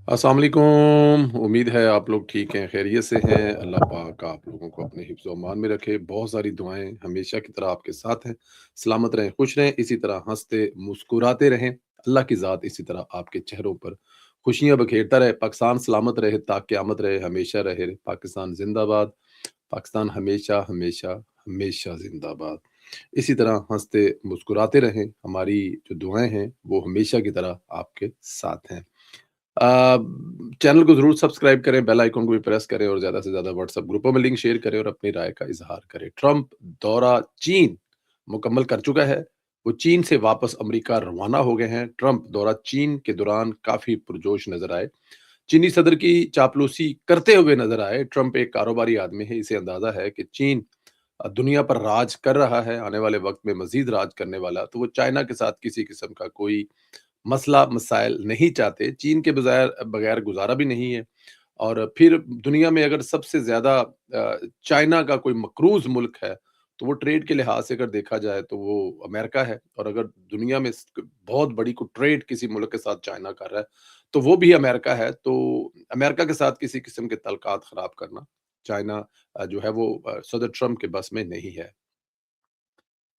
अस्सलाम वालेकुम। उम्मीद है आप लोग ठीक हैं, खैरियत से हैं। अल्लाह पाक आप लोगों को अपने हिफ्ज़-ओ अमान में रखे। बहुत सारी दुआएँ हमेशा की तरह आपके साथ हैं। सलामत रहें, खुश रहें, इसी तरह हँसते, मुस्कुराते रहें। अल्लाह की ज़ात इसी तरह आपके चेहरों पर खुशियाँ बखेरता रहे। पाकिस्तान सलामत रहे ता क़यामत रहे, हमेशा रहे। पाकिस्तान ज़िंदाबाद, पाकिस्तान हमेशा, हमेशा, हमेशा ज़िंदाबाद। इसी तरह हँसते, मुस्कुराते रहें। हमारी जो दुआएँ हैं, वो हमेशा की तरह आपके साथ हैं। अ, चैनल को ज़रूर सब्सक्राइब करें, बेल आइकन को भी प्रेस करें और ज़्यादा से ज़्यादा व्हाट्सएप ग्रुपों में लिंक शेयर करें और अपनी राय का इज़हार करें। ट्रंप दौरा चीन मुकम्मल कर चुका है। वो चीन से वापस अमेरिका रवाना हो गए हैं। ट्रंप दौरा चीन के दौरान काफ़ी पुरजोश नज़र आए। चीनी सदर की चापलूसी करते हुए नज़र आए। ट्रंप एक कारोबारी आदमी है, इसे अंदाज़ा है कि चीन दुनिया पर राज कर रहा है, आने वाले वक़्त में मज़ीद राज करने वाला, तो वो चाइना के साथ किसी किस्म का कोई मसला मसाइल नहीं चाहते। चीन के बगैर बगैर गुज़ारा भी नहीं है और फिर दुनिया में अगर सबसे ज़्यादा चाइना का कोई मक़रूज़ मुल्क है, तो वो ट्रेड के लिहाज़ से अगर देखा जाए तो वो अमेरिका है और अगर दुनिया में स बहुत बड़ी कोई ट्रेड किसी मुल्क के साथ चाइना कर रहा है, तो वो भी अमेरिका है। तो अमेरिका के साथ किसी किस्म के तल्क़ात ख़राब करना, चाइना जो है वो सदर ट्रंप के बस में नहीं है।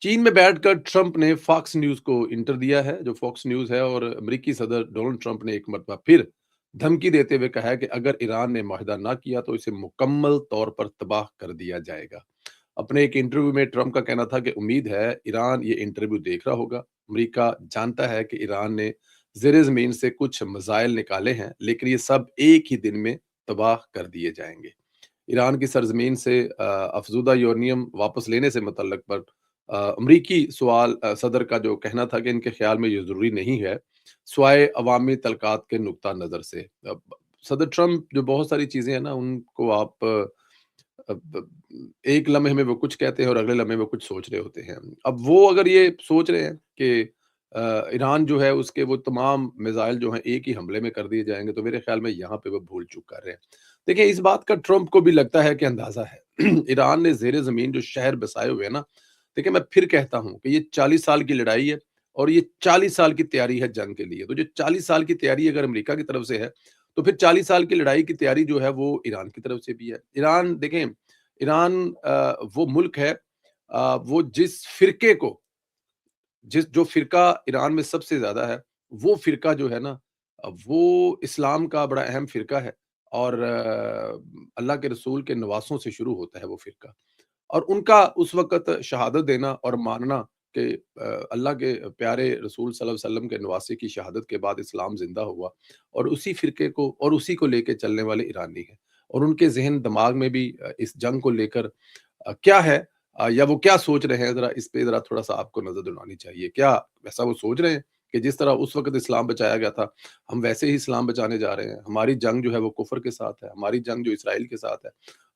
चीन में बैठकर ट्रंप ने फॉक्स न्यूज़ को इंटर दिया है, जो फॉक्स न्यूज़ है और अमेरिकी सदर डोनाल्ड ट्रंप ने एक मर्तबा फिर धमकी देते हुए कहा है कि अगर ईरान ने मुआहदा ना किया तो इसे मुकम्मल तौर पर तबाह कर दिया जाएगा। अपने एक इंटरव्यू में ट्रंप का कहना था कि उम्मीद है ईरान ये इंटरव्यू देख रहा होगा। अमेरिका जानता है कि ईरान ने ज़ेरे ज़मीन से कुछ मिसाइल निकाले हैं, लेकिन ये सब एक ही दिन में तबाह कर दिए जाएंगे। ईरान की सरजमीन से अफज़ूदा यूरेनियम वापस लेने से मुतल्लक पर अमरीकी सदर का जो कहना था कि इनके ख़्याल में ये ज़रूरी नहीं है, सिवाय अवामी तलक़ात के नुक्ता नज़र से। अब सदर ट्रंप जो बहुत सारी चीज़ें हैं ना, उनको आप अब एक लम्हे में वो कुछ कहते हैं और अगले लम्हे में कुछ सोच रहे होते हैं। अब वो अगर ये सोच रहे हैं कि ईरान जो है उसके वो तमाम मिसाइल जो हैं एक ही हमले में कर दिए जाएँगे, तो मेरे ख़्याल में यहाँ पे वो भूल-चूक कर रहे हैं। देखिए, इस बात का ट्रंप को भी लगता है कि अंदाज़ा है। ईरान ने ज़ेरे ज़मीन जो शहर बसाए हुए हैं ना, देखिए मैं फिर कहता हूँ कि ये 40 साल की लड़ाई है और ये 40 साल की तैयारी है जंग के लिए। तो जो 40 साल की तैयारी अगर अमेरिका की तरफ से है, तो फिर 40 साल की लड़ाई की तैयारी जो है वो ईरान की तरफ से भी है। ईरान देखें, ईरान वो मुल्क है, वो जिस फ़िरके को जिस जो फ़िरका ईरान में सबसे ज़्यादा है, वो फ़िरका जो है ना, वो इस्लाम का बड़ा अहम फ़िरका है और अल्लाह के रसूल के नवासों से शुरू होता है वो फ़िरका। और उनका उस वक़्त शहादत देना और मानना कि अल्लाह के प्यारे रसूल सल्लल्लाहु अलैहि वसल्लम के नवासे की शहादत के बाद इस्लाम ज़िंदा हुआ और उसी फ़िरके को और उसी को लेके चलने वाले ईरानी हैं। और उनके ज़हन दिमाग में भी इस जंग को लेकर क्या है, या वो क्या सोच रहे हैं, ज़रा इस पे ज़रा थोड़ा-सा आपको नज़र दौड़ानी चाहिए। क्या ऐसा वो सोच रहे हैं कि जिस तरह उस वक़्त इस्लाम बचाया गया था, हम वैसे ही इस्लाम बचाने जा रहे हैं? हमारी जंग जो है वो कुफ़र के साथ है, हमारी जंग जो इसराइल के साथ है,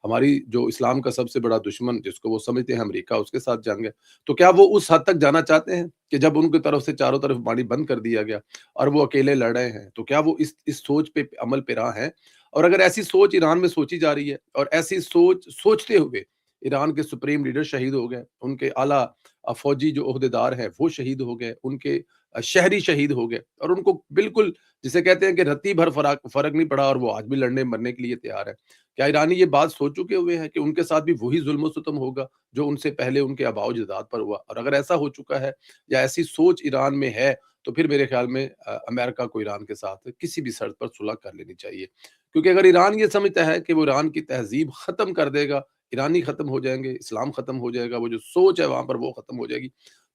हमारी जो इस्लाम का सबसे बड़ा दुश्मन जिसको वो समझते हैं अमेरिका, उसके साथ जंग है। तो क्या वो उस हद तक जाना चाहते हैं कि जब उनकी तरफ से चारों तरफ पानी बंद कर दिया गया और वो अकेले लड़ रहे हैं, तो क्या वो इस सोच पे अमल पेरा हैं? और अगर ऐसी सोच ईरान में सोची जा रही है और ऐसी सोच सोचते हुए ईरान के सुप्रीम लीडर शहीद हो गए, उनके आला फ़ौजी जो ओहदेदार हैं वो शहीद हो गए, उनके शहरी शहीद हो गए और उनको बिल्कुल जिसे कहते हैं कि रत्ती भर फ़र्क नहीं पड़ा और वो आज भी लड़ने मरने के लिए तैयार है। क्या ईरानी ये बात सोच चुके हुए हैं कि उनके साथ भी वही ज़ुल्म-ओ-सितम होगा जो उनसे पहले उनके आबाओ-अजदाद पर हुआ? और अगर ऐसा हो चुका है या ऐसी सोच ईरान में है, तो फिर मेरे ख़्याल में अमेरिका को ईरान के साथ किसी भी शर्त पर सुलह कर लेनी चाहिए। क्योंकि अगर ईरान ये समझता है कि वो ईरान की तहज़ीब ख़त्म कर देगा, ईरानी ख़त्म हो जाएँगे, इस्लाम ख़त्म हो जाएगा, वो जो सोच है वहाँ पर वो ख़त्म हो जाएगी,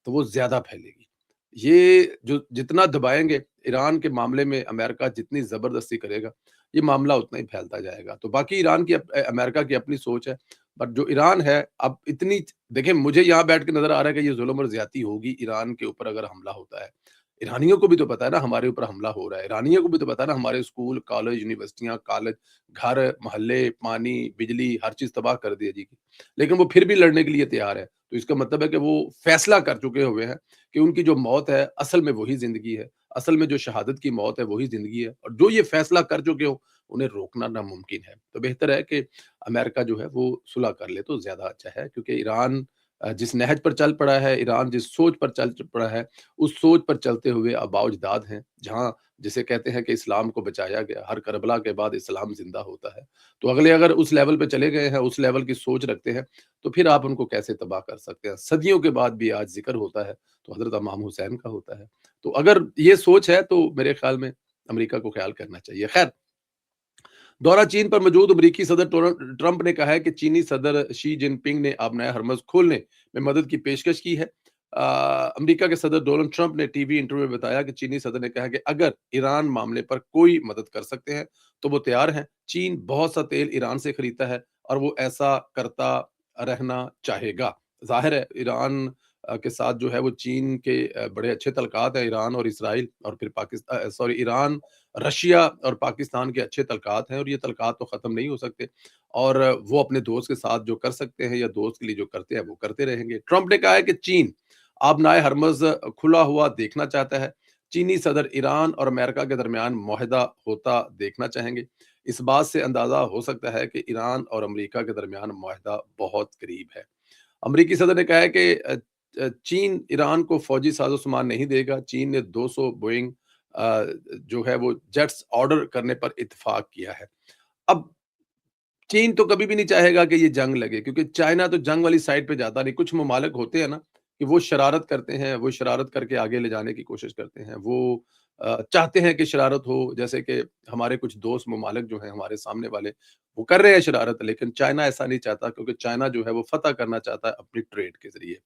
तो वो ज़्यादा फैलेगी। ये जो जितना दबाएँगे ईरान के मामले में अमेरिका जितनी ज़बरदस्ती करेगा, ये मामला उतना ही फैलता जाएगा। तो बाकी ईरान की अमेरिका की अपनी सोच है, बट जो ईरान है अब इतनी देखिए मुझे यहाँ बैठ के नज़र आ रहा है कि ये ज़ुल्म और ज़्यादती होगी ईरान के ऊपर अगर हमला होता है। ईरानियों को भी तो पता है ना हमारे ऊपर हमला हो रहा है, ईरानियों को भी तो पता है ना हमारे स्कूल, कॉलेज, यूनिवर्सिटियाँ, कॉलेज, घर, मोहल्ले, पानी, बिजली हर चीज़ तबाह कर दी जाएगी। लेकिन वो फिर भी लड़ने के लिए तैयार है। तो इसका मतलब है कि वो फैसला कर चुके हुए हैं कि उनकी जो मौत है असल में वही ज़िंदगी है। असल में जो शहादत की मौत है वही ज़िंदगी है और जो ये फैसला कर चुके हो, उन्हें रोकना नामुमकिन है। तो बेहतर है कि अमेरिका जो है वो सुलह कर ले तो ज़्यादा अच्छा है क्योंकि ईरान जिस नहज पर चल पड़ा है ईरान, जिस सोच पर चल पड़ा है, उस सोच पर चलते हुए आबाओ-अजदाद हैं, जहाँ जिसे कहते हैं कि इस्लाम को बचाया गया, हर करबला के बाद इस्लाम ज़िंदा होता है। तो अगले अगर उस लेवल पे चले गए हैं, उस लेवल की सोच रखते हैं, तो फिर आप उनको कैसे तबाह कर सकते हैं? सदियों के बाद भी आज ज़िक्र होता है, तो हज़रत इमाम हुसैन का होता है। तो अगर ये सोच है, तो मेरे ख़्याल में अमेरिका को ख़्याल करना चाहिए। ख़ैर, दौरा चीन पर मौजूद अमेरिकी सदर ट्रंप ने कहा है कि चीनी सदर शी जिनपिंग ने अब नया हरमज़ खोलने में मदद की पेशकश की है। अमेरिका के सदर डोनाल्ड ट्रंप ने टीवी इंटरव्यू में बताया कि चीनी सदर ने कहा कि अगर ईरान मामले पर कोई मदद कर सकते हैं, तो वो तैयार हैं। चीन बहुत सा तेल ईरान से खरीदता है और वो ऐसा करता रहना चाहेगा। ज़ाहिर है ईरान के साथ जो है वो चीन के बड़े अच्छे तल्लुकात हैं, ईरान और इसराइल और फिर ईरान, रशिया और पाकिस्तान के अच्छे तल्लुकात हैं और ये तल्लुकात तो ख़त्म नहीं हो सकते और वो अपने दोस्त के साथ जो कर सकते हैं या दोस्त के लिए जो करते हैं वो करते रहेंगे। ट्रंप ने कहा है कि चीन आबनाए हरमज़ खुला हुआ देखना चाहता है। चीनी सदर ईरान और अमेरिका के दरमियान मुआहदा होता देखना चाहेंगे। इस बात से अंदाज़ा हो सकता है कि ईरान और अमेरिका के दरमियान मुआहदा बहुत करीब है। अमेरिकी सदर ने कहा है कि चीन ईरान को फौजी साजो-सामान नहीं देगा। चीन ने 200 बोइंग जो है वो जेट्स ऑर्डर करने पर इत्तेफाक किया है। अब चीन तो कभी भी नहीं चाहेगा कि ये जंग लगे क्योंकि चाइना तो जंग वाली साइड पे जाता नहीं। कुछ ममालिक होते हैं ना कि वो शरारत करते हैं, वो शरारत करके आगे ले जाने की कोशिश करते हैं। वो चाहते हैं कि शरारत हो, जैसे कि हमारे कुछ दोस्त ममालिक जो हैं हमारे सामने वाले, वो कर रहे हैं शरारत, लेकिन चाइना ऐसा नहीं चाहता क्योंकि चाइना जो है वो फ़तह करना चाहता है अपनी ट्रेड के ज़रिए।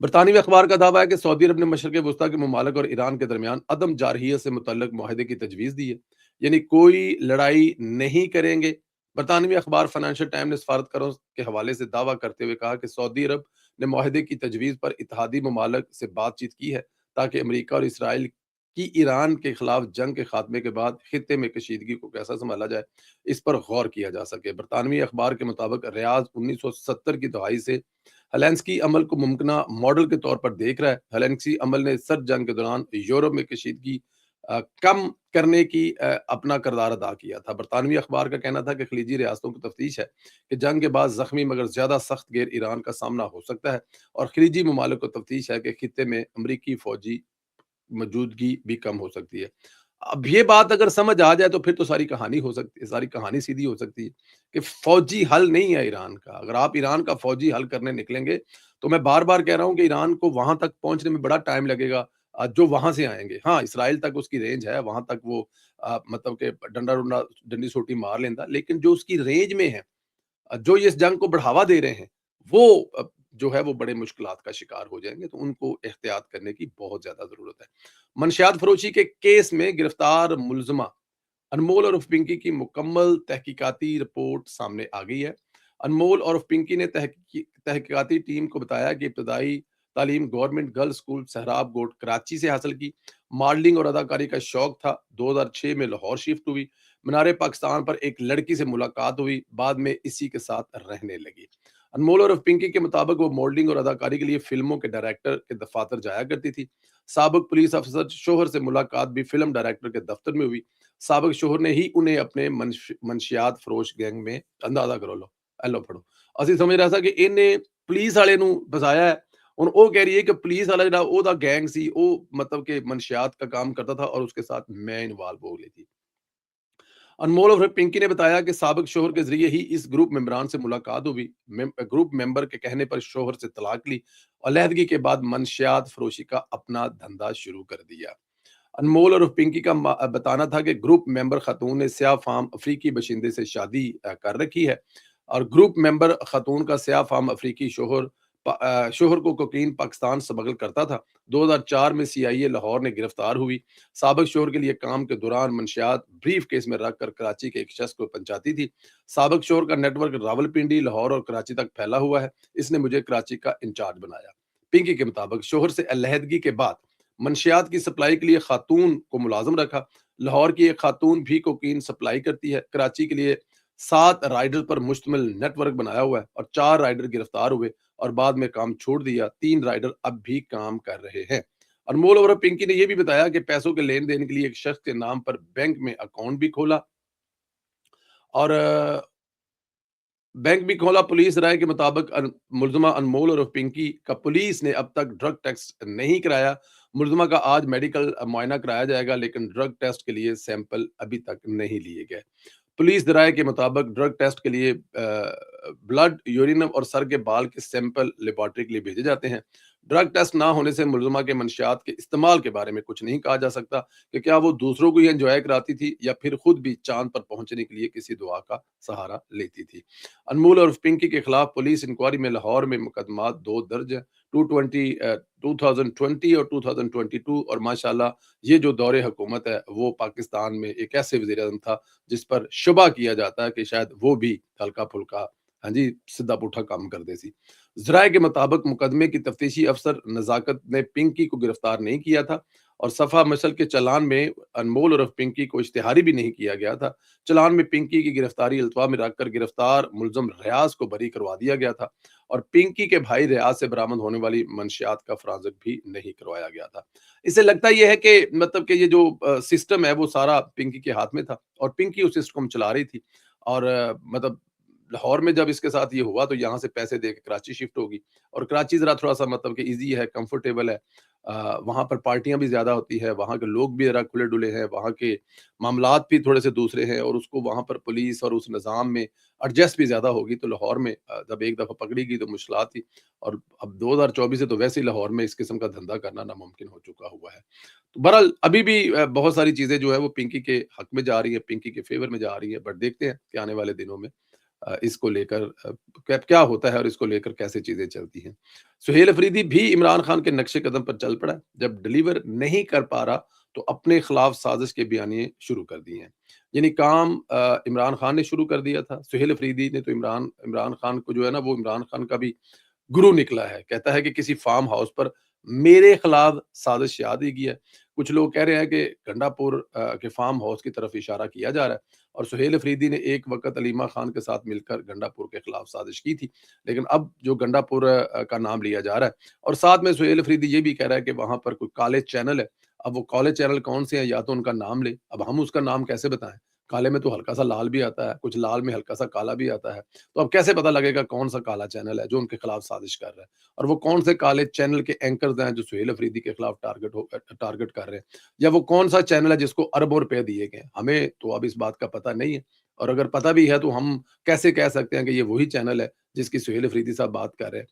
बरतानवी अखबार का दावा है कि सऊदी अरब ने मशरक़ वस्ता के ममालिक और ईरान के दरमियान अदम जारहियत से मुतल्लक मुआहदे की तजवीज़ दी है, यानी कोई लड़ाई नहीं करेंगे। बरतानवी अखबार फाइनेंशियल टाइम ने सफारतकारों के हवाले से दावा करते हुए कहा कि सऊदी अरब ने मुआहदे की तजवीज़ पर इत्तेहादी ममालिक से बातचीत की है ताकि अमरीका और इसराइल की ईरान के खिलाफ जंग के खात्मे के बाद खित्ते में कशीदगी को कैसा संभाला जाए, इस पर गौर किया जा सके। बरतानवी अखबार के मुताबिक रियाद 1970 की दहाई से हेलेंस्की अमल को मुमकिना मॉडल के तौर पर देख रहा है। हेलेंस्की अमल ने सर्द जंग के दौरान यूरोप में कशीदगी कम करने की अपना किरदार अदा किया था। बरतानवी अखबार का कहना था कि खलीजी रियासतों की तफ्तीश है कि जंग के बाद जख्मी मगर ज्यादा सख्त गैर ईरान का सामना हो सकता है और खलीजी ममालिक को तफ्तीश है कि खित्ते में अमरीकी फौजी मौजूदगी भी कम हो सकती है। अब ये बात अगर समझ आ जाए तो फिर तो सारी कहानी हो सकती है, सारी कहानी सीधी हो सकती है कि फौजी हल नहीं है ईरान का। अगर आप ईरान का फौजी हल करने निकलेंगे, तो मैं बार-बार कह रहा हूँ कि ईरान को वहाँ तक पहुँचने में बड़ा टाइम लगेगा जो वहाँ से आएँगे। हाँ, इसराइल तक उसकी रेंज है, वहाँ तक वो मतलब कि डंडा-डुंडा डंडी-सोटी मार लेंदा, लेकिन जो उसकी रेंज में है जो ये इस जंग को बढ़ावा दे रहे हैं, वो जो है वो बड़े मुश्किलात का शिकार हो जाएँगे, तो उनको एहतियात करने की बहुत ज़्यादा ज़रूरत है। मंशियात फ़रोशी के केस में गिरफ्तार मुलज़िमा अनमोल और पिंकी की मुकम्मल तहकीकाती रिपोर्ट सामने आ गई है। अनमोल और पिंकी ने तहकीकाती टीम को बताया कि इब्तदाई तालीम गवर्नमेंट गर्ल्स स्कूल सहराब गोट कराची से हासिल की। मॉडलिंग और अदाकारी का शौक था। 2006 में लाहौर शिफ्ट हुई। मीनार पाकिस्तान पर एक लड़की से मुलाकात हुई, बाद में इसी के साथ रहने लगी। अनमोल और पिंकी के मुताबिक वो मॉडलिंग और अदाकारी के लिए फिल्मों के डायरेक्टर के दफातर जाया करती थी। साबिक पुलिस अफसर शोहर से मुलाकात भी फिल्म डायरेक्टर के दफ्तर में हुई। साबिक शोहर ने ही उन्हें अपने मनशियात फरोश गैंग में अंदाजा करो लो एलो फड़ो ਅਸੀਂ ਸਮਝ ਰਿਹਾ ਸੀ ਕਿ ਇਹਨੇ ਪੁਲਿਸ ਵਾਲੇ ਨੂੰ ਫਸਾਇਆ ਹੈ ਹੁਣ ਉਹ ਕਹਿ ਰਹੀ है कि पुलिस वाला ਜਿਹੜਾ ਉਹਦਾ गैंग ਸੀ ਉਹ मतलब कि मनशियात का काम करता था और उसके साथ मैं इन्वॉल्व हो गई थी। अनमोल और पिंकी ने बताया कि साबिक शोहर के जरिए ही इस ग्रुप मेंबरान से मुलाकात हुई। ग्रुप मेंबर के कहने पर शोहर से तलाक ली। अलहदगी के बाद मनशियात फरोशी का अपना धंधा शुरू कर दिया। अनमोल और पिंकी का बताना था कि ग्रुप मेंबर खातून ने स्याह फार्म अफ्रीकी बशिंदे से शादी कर रखी है और ग्रुप मेंबर खातून का स्याह फार्म अफ्रीकी शोहर को कोकीन पाकिस्तान स्मगल करता था। 2004 में सीआईए लाहौर ने गिरफ्तार हुई। साबिक शोहर के लिए काम के दौरान मंशियात ब्रीफ केस में रखकर कराची के एक शख्स को पहुंचाती थी। साबिक शोहर का नेटवर्क रावलपिंडी, लाहौर और कराची तक फैला हुआ है। इसने मुझे कराची का इंचार्ज बनाया। पिंकी के मुताबिक शोहर से अलहदगी के बाद मंशियात की सप्लाई के लिए खातून को मुलाजिम रखा। लाहौर की एक खातून भी कोकीन सप्लाई करती है। कराची के लिए 7 राइडर पर मुश्तमिल नेटवर्क बनाया हुआ है और 4 राइडर गिरफ्तार हुए और बाद में काम छोड़ दिया। 3 राइडर अब भी काम कर रहे हैं। अनमोल और पिंकी ने यह भी बताया कि पैसों के लेन देन के लिए एक शख्स के नाम पर बैंक में अकाउंट भी खोला और बैंक भी खोला, पुलिस राय के मुताबिक मुलज़िमा अनमोल उर्फ पिंकी का पुलिस ने अब तक ड्रग टेस्ट नहीं कराया। मुलज़िमा का आज मेडिकल मुआयना कराया जाएगा, लेकिन ड्रग टेस्ट के लिए सैंपल अभी तक नहीं लिए गए। पुलिस दराये के मुताबिक ड्रग टेस्ट के लिए ब्लड, यूरिन और सर के बाल के सैंपल लेबॉर्ट्री के लिए भेजे जाते हैं। ड्रग टेस्ट ना होने से मुलज़िमा के मंशियात के इस्तेमाल के बारे में कुछ नहीं कहा जा सकता कि क्या वो दूसरों को ही एन्जॉय कराती थी या फिर खुद भी चाँद पर पहुँचने के लिए किसी दुआ का सहारा लेती थी। अनमोल और पिंकी के खिलाफ पुलिस इंक्वायरी में लाहौर में मुकदमात 2 दर्ज हैं, 2020 और 2022, और माशाल्लाह ये जो दौरे हुकूमत है वो पाकिस्तान में एक ऐसे वज़ीर-ए-आज़म था जिस पर शुबा किया जाता है कि शायद वो भी हल्का-फुल्का, हाँ जी, सीधा-पुट्ठा काम करते सी। ज़राए के मुताबिक मुकदमे की तफ्तीशी अफसर नज़ाकत ने पिंकी को गिरफ्तार नहीं किया था और सफ़ा मसल के चालान में अनमोल उर्फ पिंकी को इश्तिहारी भी नहीं किया गया था। चालान में पिंकी की गिरफ्तारी अल्तवा में रखकर गिरफ्तार मुलज़िम रियाज़ को बरी करवा दिया गया था और पिंकी के भाई रियाज़ से बरामद होने वाली मंशियात का फ़राज़िक भी नहीं करवाया गया था। इससे लगता ये है कि मतलब कि ये जो सिस्टम है वो सारा पिंकी के हाथ में था और पिंकी उस सिस्टम को चला रही थी और मतलब लाहौर में जब इसके साथ ये हुआ तो यहाँ से पैसे दे के कराची शिफ्ट होगी और कराची ज़रा थोड़ा-सा मतलब कि ईज़ी है, कंफर्टेबल है। वहाँ पर पार्टियाँ भी ज़्यादा होती है, वहाँ के लोग भी ज़रा खुले-डुले हैं, वहाँ के मामलात भी थोड़े-से दूसरे हैं और उसको वहाँ पर पुलिस और उस निज़ाम में एडजस्ट भी ज़्यादा होगी। तो लाहौर में जब एक दफ़ा पकड़ी गई तो मुश्किलात थी और अब 2024 से तो वैसे ही लाहौर में इस किस्म का धंधा करना नामुमकिन हो चुका हुआ है। तो बहरहाल अभी भी बहुत सारी चीज़ें जो है वो पिंकी के हक में जा रही है, पिंकी के फ़ेवर में जा रही है, बट देखते हैं कि आने वाले दिनों में इसको लेकर क्या क्या होता है और इसको लेकर कैसे चीज़ें चलती हैं। सुहेल अफरीदी भी इमरान खान के नक्शे कदम पर चल पड़ा है। जब डिलीवर नहीं कर पा रहा तो अपने खिलाफ साजिश के बयानिए शुरू कर दिए हैं। यानी काम इमरान खान ने शुरू कर दिया था। सुहेल अफरीदी ने तो इमरान इमरान खान को जो है ना वो इमरान खान का भी गुरु निकला है। कहता है कि किसी फार्म हाउस पर मेरे खिलाफ साजिश याद ही की है। कुछ लोग कह रहे हैं कि गंडापुर के फार्म हाउस की तरफ इशारा किया जा रहा है और सुहेल अफरीदी ने एक वक़्त अलीमा खान के साथ मिलकर गंडापुर के खिलाफ साजिश की थी। लेकिन अब जो गंडापुर का नाम लिया जा रहा है और साथ में सुहेल अफरीदी ये भी कह रहा है कि वहाँ पर कोई काले चैनल है। अब वो काले चैनल कौन से हैं या तो उनका नाम लें। अब हम उसका नाम कैसे बताएँ? काले में तो हल्का-सा लाल भी आता है, कुछ लाल में हल्का-सा काला भी आता है। तो अब कैसे पता लगेगा कौन-सा काला चैनल है जो उनके खिलाफ साजिश कर रहा है? और वो कौन से काले चैनल के एंकर्स हैं जो सुहेल अफरीदी के खिलाफ टारगेट कर रहे हैं? या वो कौन-सा चैनल है जिसको अरबों रुपए दिए गए हैं? हमें तो अब इस बात का पता नहीं है और अगर पता भी है तो हम कैसे कह सकते हैं कि ये वही चैनल है जिसकी सुहेल अफरीदी साहब बात कर रहे हैं?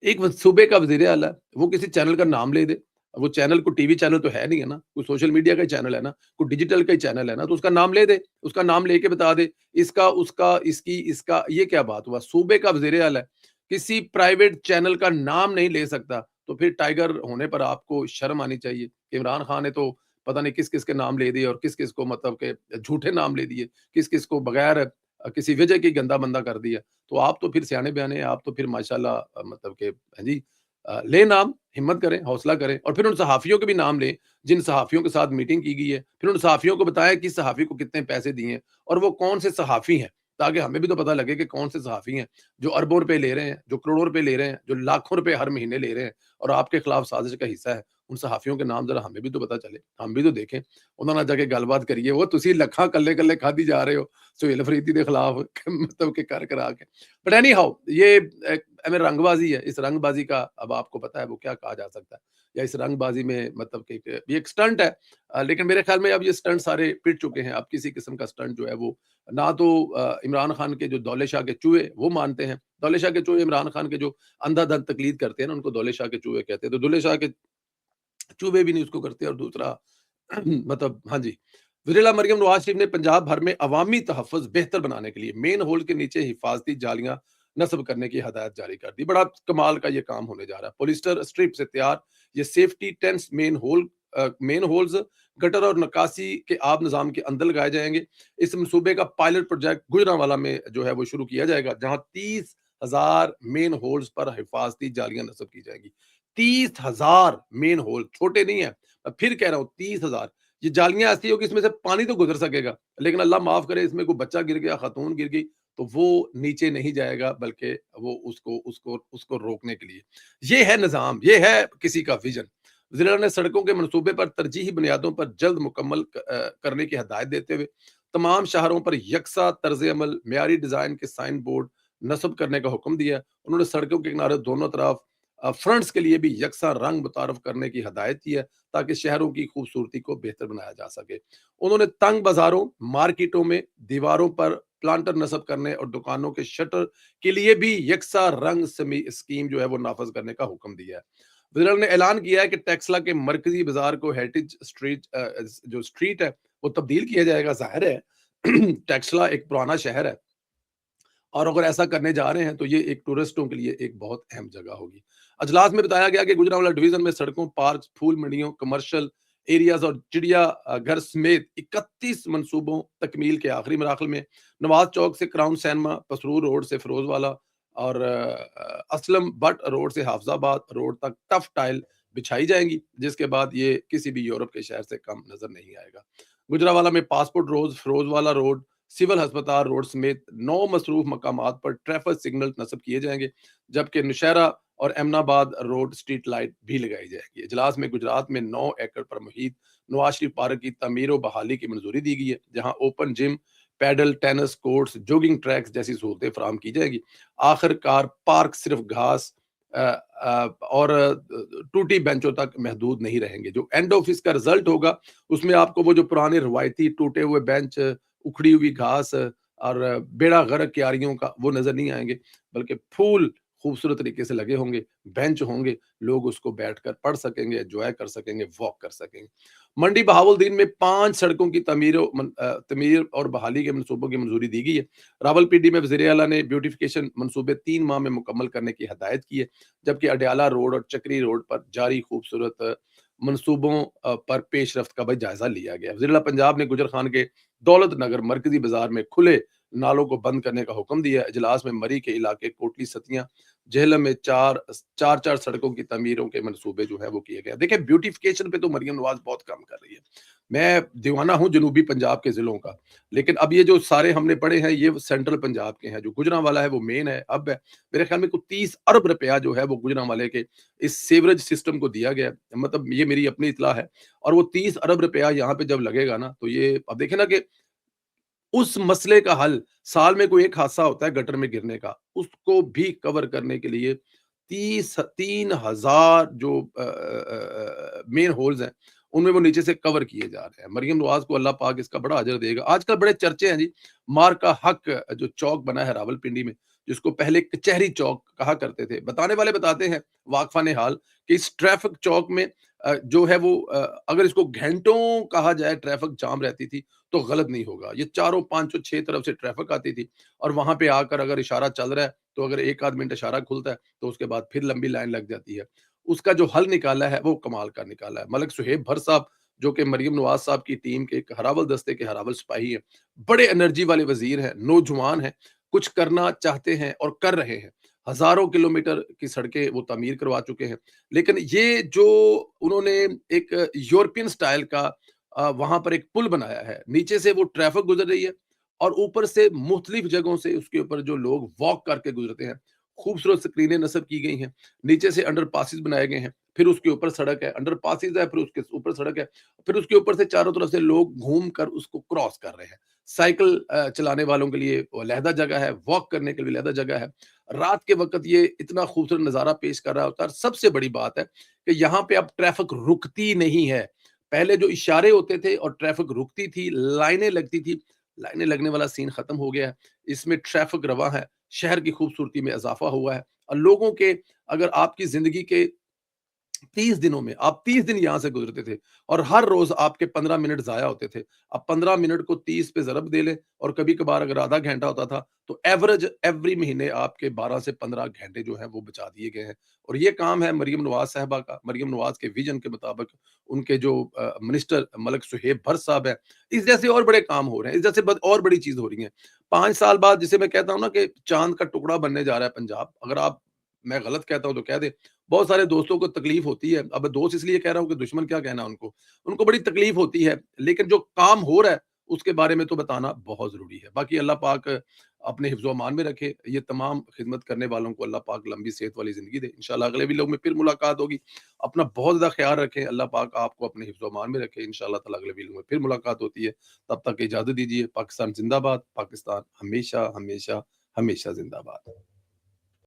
एक सूबे का वज़ीर आला है, वो किसी चैनल का नाम ले दे। वो चैनल कोई टीवी चैनल तो है नहीं है ना, कोई सोशल मीडिया का ही चैनल है ना, कोई डिजिटल का ही चैनल है ना, तो उसका नाम ले दे, उसका नाम लेके बता दे, इसका, उसका, इसकी, इसका, ये क्या बात हुआ? सूबे का वज़ीर आला है, किसी प्राइवेट चैनल का नाम नहीं ले सकता, तो फिर टाइगर होने पर आपको शर्म आनी चाहिए। इमरान खान ने तो पता नहीं किस-किस के नाम ले दिए और किस-किस को मतलब के झूठे नाम ले दिए, किस-किस को बगैर किसी वजह के गंदा-मंदा कर दिया। तो आप तो फिर सयाने-बयाने हैं, आप तो फिर माशाल्लाह मतलब कि हाँ जी, लें नाम, हिम्मत करें, हौसला करें और फिर उन सहाफ़ियों के भी नाम लें, जिन सहाफ़ियों के साथ मीटिंग की गई है। फिर उन सहाफ़ियों को बताएँ कि सहाफ़ी को कितने पैसे दिए हैं और वो कौन से सहाफ़ी हैं, ताकि हमें भी तो पता लगे कि कौन से सहाफ़ी हैं, जो अरबों रुपए ले रहे हैं, जो करोड़ों रुपए ले रहे हैं, जो लाखों रुपए हर महीने ले रहे हैं और आपके खिलाफ साज़िश का हिस्सा है। उन सहाफ़ियों के नाम ज़रा हमें भी तो पता चले, हम भी तो देखें। उन्हां नाल जाके गलबात करिए, "वो तुसीं लखां कल्ले-कल्ले खाधी जा रहे हो, सुहेल अफरीदी के खिलाफ मतलब कि कर करा के।" बट एनी हाउ ये एक में रंगबाज़ी है, इस रंगबाज़ी का अब आपको पता है वो क्या कहा जा सकता है या इस रंगबाज़ी में मतलब कि ये एक स्टंट है। लेकिन मेरे ख़्याल में अब ये स्टंट सारे पिट चुके हैं, अब किसी किस्म का स्टंट जो है वो ना तो इमरान खान के जो दौले शाह के चूहे वो मानते हैं। दौले शाह के चूहे इमरान खान के जो अंधाधुंध तक़लीद करते हैं ना, उनको दौले शाह के चूहे कहते हैं। तो दौले शाह के चूहे भी नहीं उसको करते और दूसरा मतलब हाँ जी। वज़ीर-ए-आला मरियम नवाज़ शरीफ ने पंजाब भर में अवामी तहफ़्फ़ुज़ बेहतर बनाने के लिए मेन होल के नीचे हिफाज़ती जालियाँ नस्ब करने की हदायत जारी कर दी। बड़ा कमाल का ये काम होने जा रहा है। पॉलिएस्टर स्ट्रिप से तैयार ये safety tents main holes gutter और निकासी के आब निज़ाम के अंदर लगाए जाएँगे। इस मंसूबे का पायलट प्रोजेक्ट गुजरांवाला में जो है वो शुरू किया जाएगा, जहाँ 30,000 मेन होल्स पर हिफाज़ती जालियाँ नस्ब की जाएँगी। 30,000 मेन होल, छोटे नहीं है। मैं फिर कह रहा हूँ 30,000। ये जालियाँ ऐसी हो कि इसमें से पानी तो गुज़र सकेगा, लेकिन अल्लाह माफ़ करे इसमें कोई बच्चा गिर गया, खातून गिर गई, तो वो नीचे नहीं जाएगा बल्कि वो उसको उसको उसको रोकने के लिए। ये है निज़ाम, ये है किसी का विज़न। वज़ीर ने सड़कों के मंसूबे पर तरजीही बुनियादों पर जल्द मुकम्मल करने की हदायत देते हुए तमाम शहरों पर यकसा तर्ज़ अमल, मेयारी डिज़ाइन के साइन बोर्ड नस्ब करने का हुक्म दिया है। उन्होंने सड़कों के किनारे दोनों तरफ फ्रंट्स के लिए भी यकसा रंग मुतारफ करने की हदायत की है, ताकि शहरों की खूबसूरती को बेहतर बनाया जा सके। उन्होंने तंग बाजारों, मार्केटों में दीवारों पर प्लांटर नस्ब करने और दुकानों के शटर के लिए भी यकसा रंग स्कीम जो है वो नाफज करने का हुक्म दिया है। वज़ीर ने ऐलान किया है कि टेक्सला के मरकजी बाजार को हेरिटेज स्ट्रीट जो स्ट्रीट है वो तब्दील किया जाएगा। ज़ाहिर है टेक्सला एक पुराना शहर है, और अगर ऐसा करने जा रहे हैं तो ये एक टूरिस्टों के लिए एक बहुत अहम जगह होगी। अजलास में बताया गया कि गुजरांवाला डिवीजन में सड़कों, पार्क, फूल मंडियों, कमर्शियल एरियाज और चिड़िया घर समेत 31 मंसूबों तकमील के आखिरी मराहल में। नवाज चौक से क्राउन सैनमा, पसरूर रोड से फिरोजवाला और असलम बट रोड से हाफजाबाद रोड तक टफ टाइल बिछाई जाएंगी, जिसके बाद ये किसी भी यूरोप के शहर से कम नजर नहीं आएगा। गुजरावाला में passport road, Firozwala road, civil अस्पताल रोड समेत 9 मसरूफ मकामात पर ट्रैफिक सिग्नल नस्ब किए जाएंगे, जबकि नौशहरा और एमनाबाद रोड स्ट्रीट लाइट भी लगाई जाएगी। इजलास में गुजरात में 9 एकड़ पर मुहित नवाज शरीफ पार्क की तमीर व बहाली की मंजूरी दी गई है, जहां open gym, padel tennis courts, jogging tracks जैसी सहूलतें फराहम की जाएगी। आखिरकार पार्क सिर्फ घास और टूटी बेंचों तक महदूद नहीं रहेंगे। जो एंड ऑफिस का रिजल्ट होगा, उसमें आपको वो जो पुराने रवायती टूटे हुए बेंच, उखड़ी हुई घास और बेड़ा गर्क क्यारियों का वो नजर नहीं आएंगे, बल्कि फूल खूबसूरत तरीके से लगे होंगे, बेंच होंगे, लोग उसको बैठकर पढ़ सकेंगे, एंजॉय कर सकेंगे, वॉक कर सकेंगे। मंडी बहावलदीन में 5 सड़कों की तमीर और बहाली के मनसूबों की मंजूरी दी गई है। रावलपिंडी में वज़ीर आला ने ब्यूटिफिकेशन मंसूबे 3 माह में मुकम्मल करने की हदायत की है, जबकि अडयाला रोड और चक्री रोड पर जारी खूबसूरत मंसूबों पर पेशरफ्त का भी जायजा लिया गया। वज़ीर आला पंजाब ने गुजर खान के दौलत नगर मरकजी बाजार में खुले नालों को बंद करने का हुक्म दिया है। इजलास में मरी के इलाके कोटली सतियां जेहलम में चार सड़कों की तमीरों के मंसूबे जो है वो किए गए। देखिए, ब्यूटिफिकेशन पे तो मरियम नवाज बहुत कम कर रही है। मैं दीवाना हूँ जनूबी पंजाब के जिलों का, लेकिन अब ये जो सारे हमने पढ़े हैं ये सेंट्रल पंजाब के हैं। जो गुजरांवाला है वो मेन है। अब है मेरे ख्याल में कुछ 30 अरब रुपया जो है वो गुजरांवाले के इस सीवरेज सिस्टम को दिया गया है। मतलब ये मेरी अपनी इतला है। और वो 30 अरब रुपया यहाँ पे जब लगेगा ना, तो ये अब देखे ना कि उस मसले का हल, साल में कोई एक हादसा होता है गटर में गिरने का, उसको भी कवर करने के लिए 3,000 जो मेन होल्स हैं, उनमें वो नीचे से कवर किए जा रहे हैं। मरियम नवाज को अल्लाह पाक इसका बड़ा अजर देगा। आजकल बड़े चर्चे हैं जी, मार का हक जो चौक बना है रावलपिंडी में, जिसको पहले कचहरी चौक कहा करते थे। बताने वाले बताते हैं वाकफान हाल कि इस ट्रैफिक चौक में जो है वो अगर इसको घंटों कहा जाए ट्रैफिक जाम रहती थी, तो गलत नहीं होगा। ये चारों 5 6 तरफ से ट्रैफिक आती थी, और वहां पे आकर अगर इशारा चल रहा है, तो अगर एक आध मिनट इशारा खुलता है, तो उसके बाद फिर लंबी लाइन लग जाती है। उसका जो हल निकाला है वो कमाल का निकाला है। मलक सुहेब भर साहब, जो कि मरियम नवाज साहब की टीम के एक हरावल दस्ते के हरावल सिपाही हैं, बड़े एनर्जी वाले वजीर हैं, नौजवान हैं, कुछ करना चाहते हैं और कर रहे हैं। हजारों किलोमीटर की सड़कें वो तामीर करवा चुके हैं। लेकिन ये जो उन्होंने एक यूरोपियन स्टाइल का वहां पर एक पुल बनाया है, नीचे से वो ट्रैफिक गुजर रही है और ऊपर से मुख्तलिफ जगहों से उसके ऊपर जो लोग वॉक करके गुजरते हैं। खूबसूरत स्क्रीनें नस्ब की गई हैं, नीचे से अंडर पासिस बनाए गए हैं, फिर उसके ऊपर सड़क है, अंडर पासिस है, फिर उसके ऊपर सड़क है, फिर उसके ऊपर से चारों तरफ से लोग घूम कर उसको क्रॉस कर रहे हैं। साइकिल चलाने वालों के लिए अलहदा जगह है, वॉक करने के लिए अलहदा जगह है। रात के वक्त ये इतना खूबसूरत नजारा पेश कर रहा होता है। और सबसे बड़ी बात है कि यहाँ पे अब ट्रैफिक रुकती नहीं है। पहले जो इशारे होते थे और ट्रैफिक रुकती थी, लाइनें लगती थी, लाइनें लगने वाला सीन खत्म हो गया है। इसमें ट्रैफिक रवा है, शहर की खूबसूरती में इजाफा हुआ है, और लोगों के, अगर आपकी जिंदगी के 30 दिनों में आप 30 दिन यहाँ से गुजरते थे और हर रोज आपके 15 मिनट ज़ाया होते थे। अब 15 मिनट को 30 पे ज़रब दे लें, और कभी-कभार अगर आधा घंटा होता था, तो एवरेज एवरी महीने आपके 12 से 15 घंटे जो हैं वो बचा दिए गए हैं। और ये काम है मरियम नवाज़ साहिबा का। मरियम नवाज़ के विज़न के मुताबिक उनके जो मिनिस्टर मलक सुहेब भट्ट साहब हैं, इस जैसे और बड़े काम हो रहे हैं, इस जैसे और बड़ी चीज़ हो रही है। 5 साल बाद, जिसे मैं कहता हूँ ना कि चाँद का टुकड़ा बनने जा रहा है पंजाब, अगर आप मैं गलत कहता हूँ तो कह दें। बहुत सारे दोस्तों को तकलीफ होती है। अब दोस्त इसलिए कह रहा हूँ कि दुश्मन क्या कहना उनको। उनको बड़ी तकलीफ होती है, लेकिन जो काम हो रहा है उसके बारे में तो बताना बहुत ज़रूरी है। बाकी अल्लाह पाक अपने हिफ्ज़-ओ अमान में रखे। ये तमाम खिदमत करने वालों को अल्लाह पाक लंबी सेहत वाली ज़िंदगी दे। इंशाअल्लाह अगले व्लॉग में फिर मुलाकात होगी। अपना बहुत ज़्यादा ख़्याल रखें। अल्लाह पाक आपको अपने हिफ्ज़-ओ अमान में रखे। इंशाअल्लाह ताला अगले व्लॉग में फिर मुलाकात होती है। तब तक इजाज़त दीजिए। पाकिस्तान ज़िंदाबाद। पाकिस्तान हमेशा, हमेशा ہمیشہ زندہ باد۔